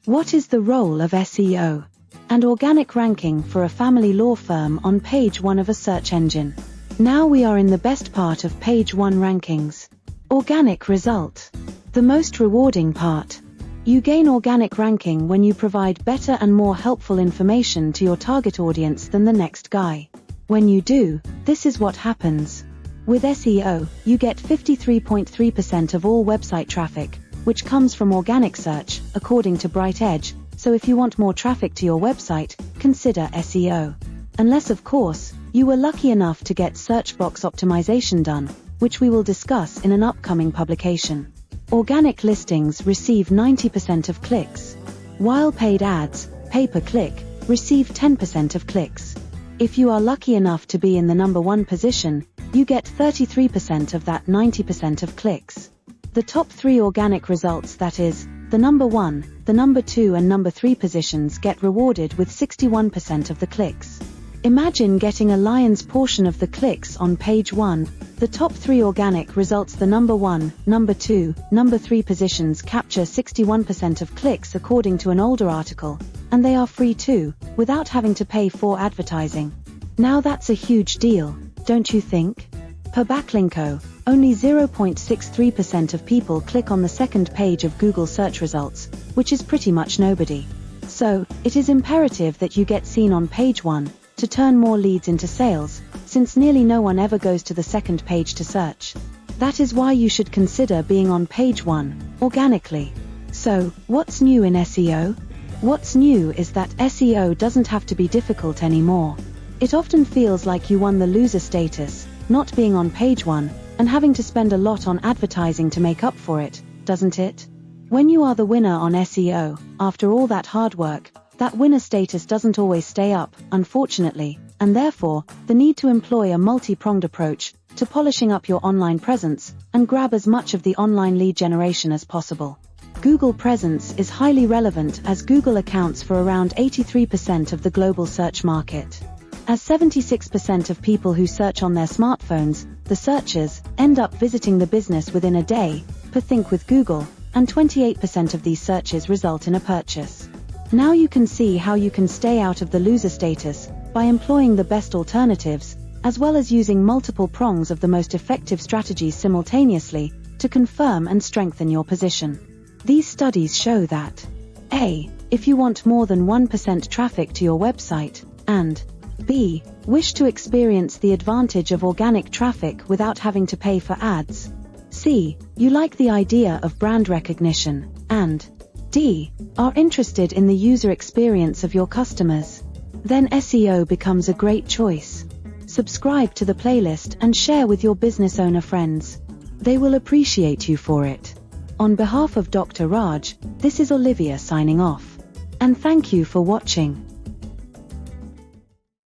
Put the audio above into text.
What is the role of SEO and organic ranking for a family law firm on page 1 of a search engine? Now we are in the best part of page 1 rankings. Organic result. The most rewarding part. You gain organic ranking when you provide better and more helpful information to your target audience than the next guy. When you do, this is what happens. With SEO, you get 53.3% of all website traffic, which comes from organic search, according to Bright Edge. So if you want more traffic to your website, consider SEO. Unless, of course, you were lucky enough to get search box optimization done, which we will discuss in an upcoming publication. Organic listings receive 90% of clicks, while paid ads, pay-per-click, receive 10% of clicks. If you are lucky enough to be in the number 1 position, you get 33% of that 90% of clicks. The top 3 organic results, that is, the number 1, the number 2 and number 3 positions, get rewarded with 61% of the clicks. Imagine getting a lion's portion of the clicks on page 1. The top 3 organic results, the number 1, number 2, number 3 positions, capture 61% of clicks according to an older article, and they are free too, without having to pay for advertising. Now that's a huge deal, don't you think? Per Backlinko, only 0.63% of people click on the second page of Google search results, which is pretty much nobody. So, it is imperative that you get seen on page 1, to turn more leads into sales, since nearly no one ever goes to the second page to search. That is why you should consider being on page 1, organically. So, what's new in SEO? What's new is that SEO doesn't have to be difficult anymore. It often feels like you won the loser status, not being on page 1, and having to spend a lot on advertising to make up for it, doesn't it? When you are the winner on SEO, after all that hard work, that winner status doesn't always stay up, unfortunately, and therefore, the need to employ a multi-pronged approach to polishing up your online presence and grab as much of the online lead generation as possible. Google presence is highly relevant as Google accounts for around 83% of the global search market. As 76% of people who search on their smartphones, the searchers, end up visiting the business within a day, per Think with Google, and 28% of these searches result in a purchase. Now you can see how you can stay out of the loser status by employing the best alternatives, as well as using multiple prongs of the most effective strategies simultaneously to confirm and strengthen your position. These studies show that A. If you want more than 1% traffic to your website, and B. Wish to experience the advantage of organic traffic without having to pay for ads, C. You like the idea of brand recognition, and D. Are interested in the user experience of your customers, then SEO becomes a great choice. Subscribe to the playlist and share with your business owner friends. They will appreciate you for it. On behalf of Dr. Raj, this is Olivia signing off. And thank you for watching.